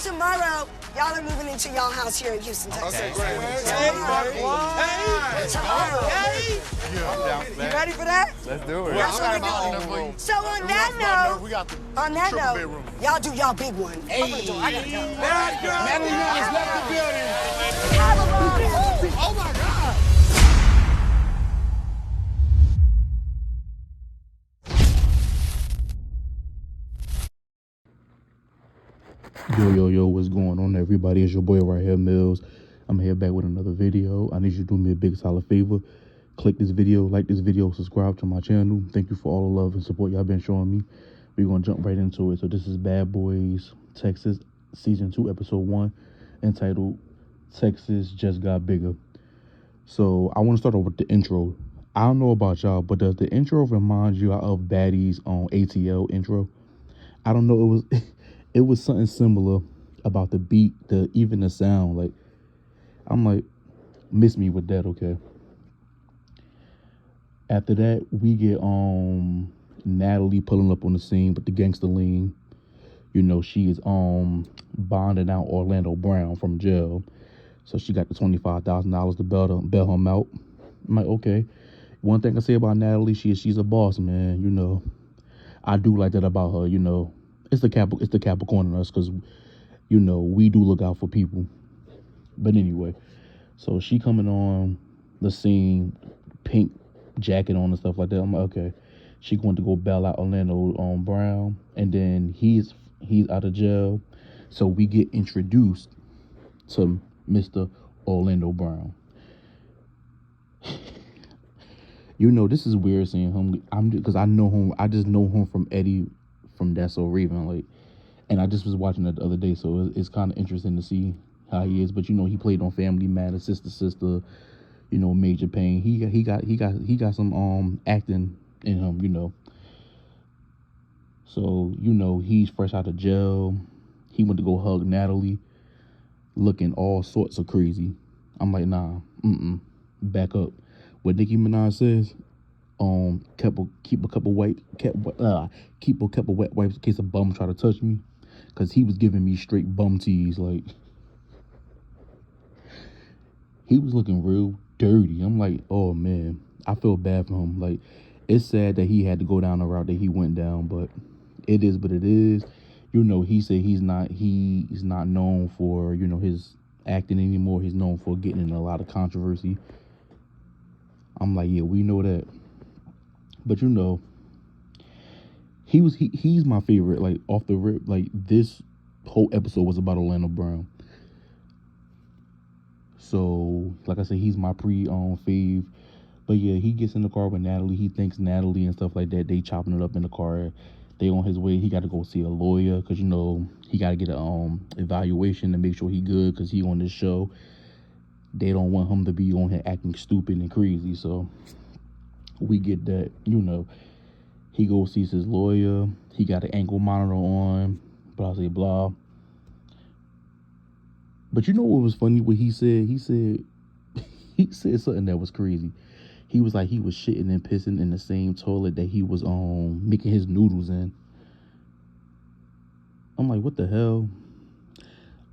tomorrow, y'all are moving into y'all house here in Houston, Texas. Okay, great. Tomorrow. You ready for that? Let's do it. That's what we're doing. So on that note, y'all do y'all big one. Open the door. I gotta go. Natalie Nunez left the building. Oh my God. Yo, what's going on, everybody? It's your boy right here, Mills. I'm here back with another video. I need you to do me a big solid favor. Click this video, like this video, subscribe to my channel. Thank you for all the love and support y'all been showing me. We're going to jump right into it. So this is Bad Boys Texas Season 2, Episode 1, entitled Texas Just Got Bigger. So I want to start off with the intro. I don't know about y'all, but does the intro remind you of Baddies on ATL intro? I don't know, it was something similar about the beat, even the sound. Like, I'm like, miss me with that, okay? After that, we get Natalie pulling up on the scene with the gangster lean. You know, she is bonding out Orlando Brown from jail. So she got the $25,000 to bail him out. I'm like, okay. One thing I say about Natalie, she's a boss, man. You know, I do like that about her. You know, it's the Capricorn in us, because, you know, we do look out for people. But anyway, so she coming on the scene, pink jacket on and stuff like that. I'm like, okay, she going to go bail out Orlando Brown, and then he's out of jail. So we get introduced to Mr. Orlando Brown. You know, this is weird seeing him. Because I know him. I just know him from Eddie from That's So Raven. Like, and I just was watching it the other day, so it's kind of interesting to see how he is. But you know, he played on Family Matters, Sister. You know, Major Payne. He got some acting in him. You know. So you know, he's fresh out of jail. He went to go hug Natalie, looking all sorts of crazy. I'm like, nah, back up. What Nicki Minaj says, keep a couple wet wipes in case a bum try to touch me, because he was giving me straight bum tease. Like, he was looking real dirty. I'm like, oh man, I feel bad for him. Like, it's sad that he had to go down the route that he went down, but it is what it is. You know, he said he's not known for, you know, his acting anymore. He's known for getting in a lot of controversy. I'm like, yeah, we know that. But you know, he's my favorite. Like, off the rip, like, this whole episode was about Orlando Brown. So, like I said, he's my fave. But yeah, he gets in the car with Natalie. He thanks Natalie and stuff like that. They chopping it up in the car. They on his way. He got to go see a lawyer, because, you know, he got to get a evaluation to make sure he good, because he on this show. They don't want him to be on here acting stupid and crazy. So we get that. You know, he goes sees his lawyer. He got an ankle monitor on, blah, blah, blah. But you know what was funny? What he said? He said something that was crazy. He was like, he was shitting and pissing in the same toilet that he was making his noodles in. I'm like, what the hell?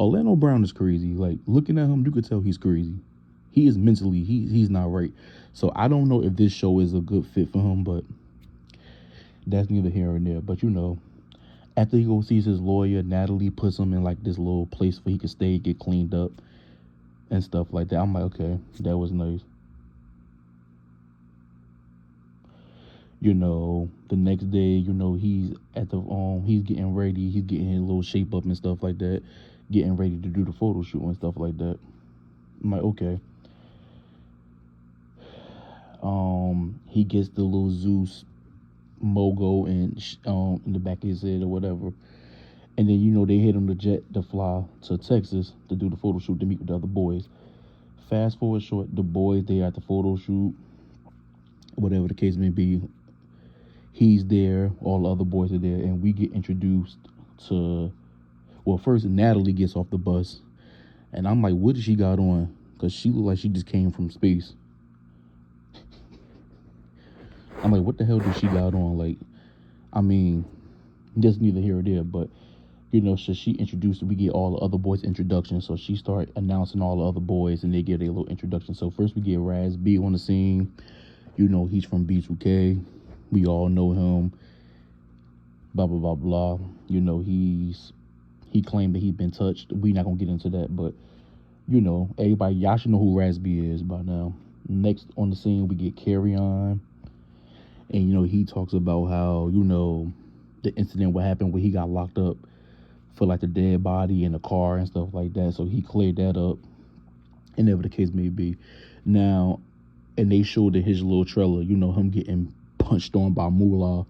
Orlando Brown is crazy. Like, looking at him, you could tell he's crazy. He is mentally, he's not right. So I don't know if this show is a good fit for him, but that's neither here nor there. But you know, after he goes sees his lawyer, Natalie puts him in like this little place where he could stay, get cleaned up and stuff like that. I'm like, okay, that was nice. You know, the next day, you know, he's at the he's getting ready, he's getting his little shape up and stuff like that, getting ready to do the photo shoot and stuff like that. I'm like, okay. He gets the little Zeus mogo in the back of his head or whatever, and then, you know, they hit him the jet to fly to Texas to do the photo shoot, to meet with the other boys. Fast forward short, the boys, they at the photo shoot, whatever the case may be. He's there, all the other boys are there, and we get introduced to, well, first Natalie gets off the bus, and I'm like, what does she got on? Because she looked like she just came from space. I'm like, what the hell does she got on? Like, I mean, that's neither here or there, but You know, so she introduced, we get all the other boys' introductions. So she started announcing all the other boys and they get their little introduction. So first we get Raz B on the scene. You know, he's from B2K. We all know him. Blah, blah, blah, blah. You know, he claimed that he'd been touched. We not gonna get into that, but you know, everybody, y'all should know who Raz B is by now. Next on the scene, we get Carry On. And, you know, he talks about how, you know, the incident what happened where he got locked up for like the dead body in the car and stuff like that. So he cleared that up, and whatever the case may be. Now, and they showed in his little trailer, you know, him getting punched on by Moolah.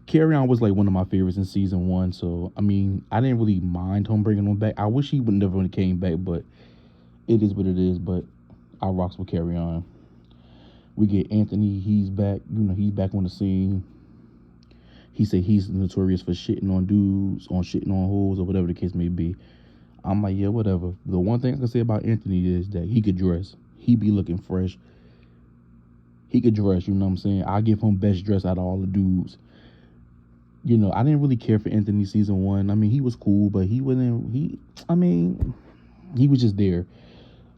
Carry On was like one of my favorites in season 1. So, I mean, I didn't really mind him bringing him back. I wish he would never have came back, but it is what it is. But I rocks with Carry On. We get Anthony. He's back. You know, he's back on the scene. He said he's notorious for shitting on dudes, on shitting on hoes, or whatever the case may be. I'm like, yeah, whatever. The one thing I can say about Anthony is that he could dress. He be looking fresh. He could dress, you know what I'm saying? I give him best dress out of all the dudes. You know, I didn't really care for Anthony season 1. I mean, he was cool, but he wasn't, he was just there.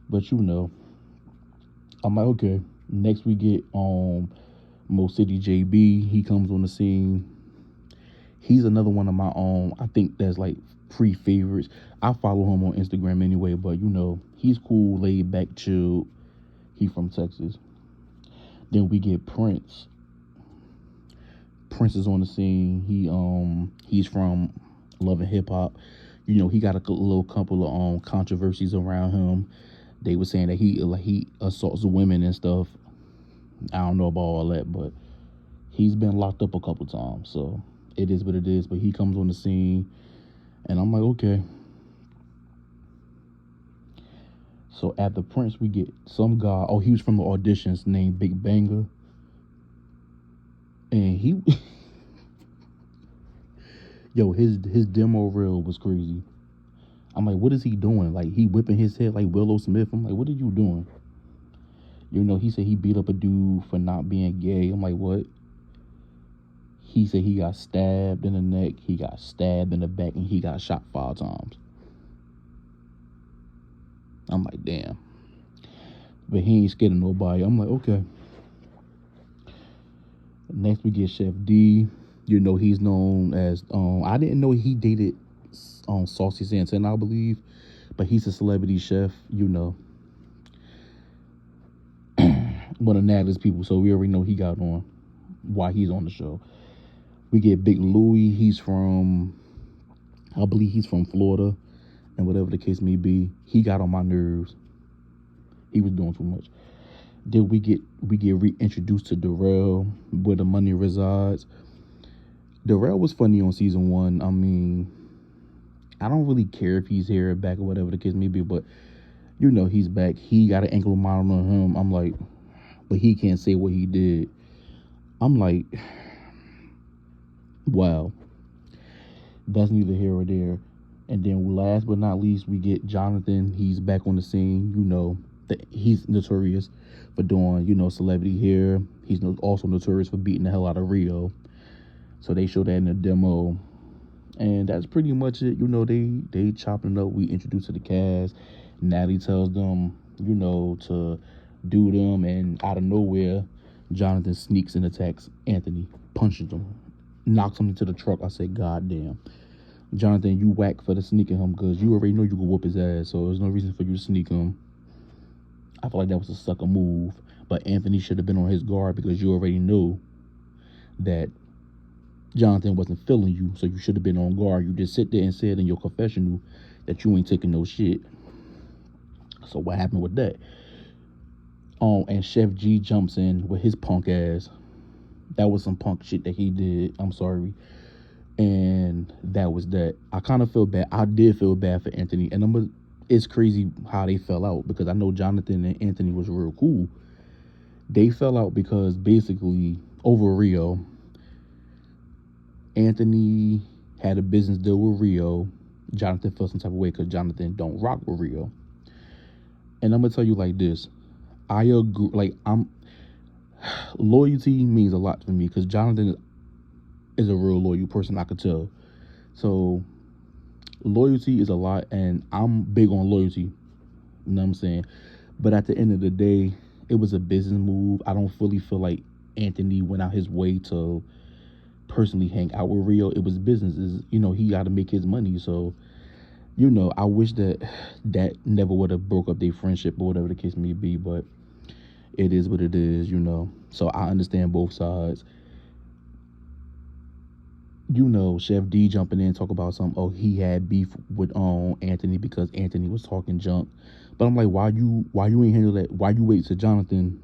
But, you know, I'm like, okay. Next we get Mo City JB. He comes on the scene. He's another one of my own. I think that's like pre-favorites. I follow him on Instagram anyway, but you know, he's cool, laid back, chill. He from Texas. Then we get Prince. Prince is on the scene. He's from Love and Hip Hop. You know, he got a little couple of controversies around him. They were saying that he assaults women and stuff. I don't know about all that, but he's been locked up a couple times, so it is what it is. But he comes on the scene, and I'm like, okay. So after Prince, we get some guy. Oh, he was from the auditions named Big Banger, and he, yo, his demo reel was crazy. I'm like, what is he doing? Like, he whipping his head like Willow Smith. I'm like, what are you doing? You know, he said he beat up a dude for not being gay. I'm like, what? He said he got stabbed in the neck, he got stabbed in the back, and he got shot 5 times. I'm like, damn. But he ain't scared of nobody. I'm like, okay. Next we get Chef D. You know, he's known as, I didn't know he dated Saucy Santana, I believe. But he's a celebrity chef, you know. One of Natalie's people, so we already know he got on, why he's on the show. We get Big Louie. He's from, I believe he's from Florida, and whatever the case may be, he got on my nerves. He was doing too much. Then we get reintroduced to Darrell, where the money resides. Darrell was funny on season 1. I mean, I don't really care if he's here or back or whatever the case may be, but you know he's back. He got an ankle monitor on him. I'm like, but he can't say what he did. I'm like, wow. That's neither here or there. And then last but not least, we get Jonathan. He's back on the scene. You know, he's notorious for doing, you know, celebrity hair. He's also notorious for beating the hell out of Rio. So they show that in the demo. And that's pretty much it. You know, they chopping it up. We introduced to the cast. Natalie tells them, you know, to do them. And out of nowhere, Jonathan sneaks and attacks Anthony, punches him, knocks him into the truck. I said, God damn. Jonathan, you whack for the sneaking him because you already know you can whoop his ass. So there's no reason for you to sneak him. I feel like that was a sucker move. But Anthony should have been on his guard because you already knew that Jonathan wasn't feeling you. So you should have been on guard. You just sit there and said in your confessional that you ain't taking no shit. So what happened with that? And Chef G jumps in with his punk ass. That was some punk shit that he did. I'm sorry. And that was that. I kind of feel bad. I did feel bad for Anthony. And it's crazy how they fell out because I know Jonathan and Anthony was real cool. They fell out because basically over Rio, Anthony had a business deal with Rio. Jonathan felt some type of way because Jonathan don't rock with Rio. And I'm going to tell you like this. I agree. Like, loyalty means a lot to me because Jonathan is a real loyal person, I could tell. So loyalty is a lot, and I'm big on loyalty. You know what I'm saying? But at the end of the day, it was a business move. I don't fully feel like Anthony went out his way to personally hang out with Rio. It was business. He got to make his money. So, I wish that never would have broke up their friendship or whatever the case may be. But it is what it is, So I understand both sides. Chef D jumping in and talk about he had beef with Anthony because Anthony was talking junk. But I'm like, why you ain't handle that? Why you wait till Jonathan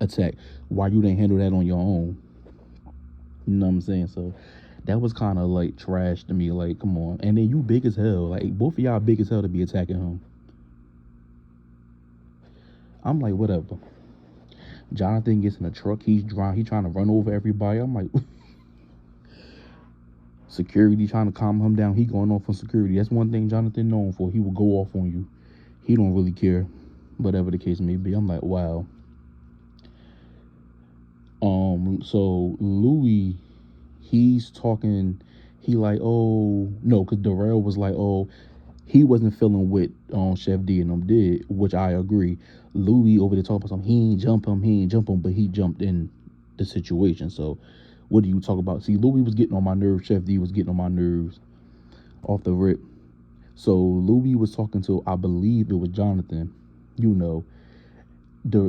attack? Why you didn't handle that on your own? You know what I'm saying? So that was kind of like trash to me. Like, come on. And then you big as hell. Like, both of y'all big as hell to be attacking him. I'm like, whatever. Jonathan gets in a truck. He's trying to run over everybody. I'm like, security trying to calm him down. He going off on security. That's one thing Jonathan known for. He will go off on you. He don't really care, whatever the case may be. I'm like, wow. So Louis, he's talking. He like, oh no, because Darrell was like, oh, he wasn't feeling what Chef D and them did, which I agree. Louis over there talking about something. He ain't jump him, but he jumped in the situation. So what do you talk about? See, Louis was getting on my nerves. Chef D was getting on my nerves off the rip. So Louis was talking to, I believe it was Jonathan.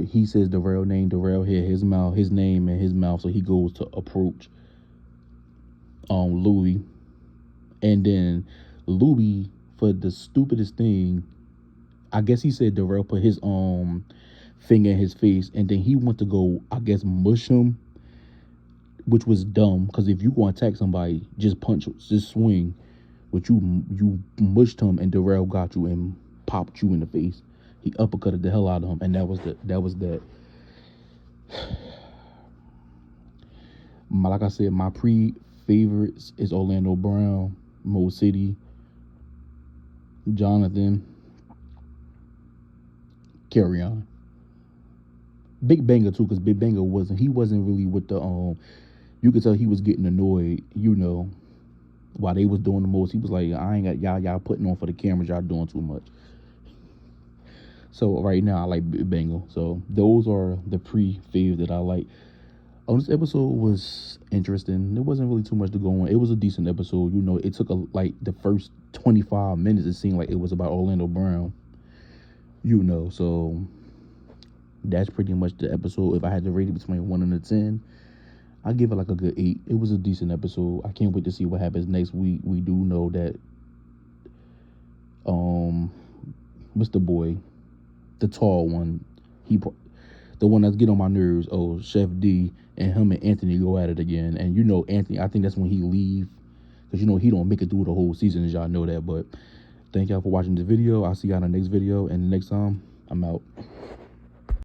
He says Darrell name. Darrell hear his name in his mouth. So he goes to approach Louis. And then Louis, for the stupidest thing, I guess he said Darrell put his finger in his face. And then he went to go, I guess, mush him, which was dumb, because if you want to attack somebody, just punch, just swing. But you mushed him, and Darrell got you and popped you in the face. He uppercutted the hell out of him, and that was that. Like I said, my favorites is Orlando Brown, Mo City, Jonathan, Carry On. Big Banger too, because Big Banger wasn't really with the you could tell he was getting annoyed, while they was doing the most. He was like, I ain't got y'all putting on for the cameras, y'all doing too much. So right now I like Big Banger. So those are the faves that I like. This episode was interesting. There wasn't really too much to go on. It was a decent episode. It took the first 25 minutes, it seemed like it was about Orlando Brown. So that's pretty much the episode. If I had to rate it between 1 and a 10, I give it like a good 8. It was a decent episode. I can't wait to see what happens next week. We do know that what's the boy, the tall one, the one that's getting on my nerves. Oh, Chef D and him and Anthony go at it again. And Anthony, I think that's when he leave, because he don't make it through the whole season, as y'all know that. But thank y'all for watching this video. I'll see y'all in the next video, and next time I'm out.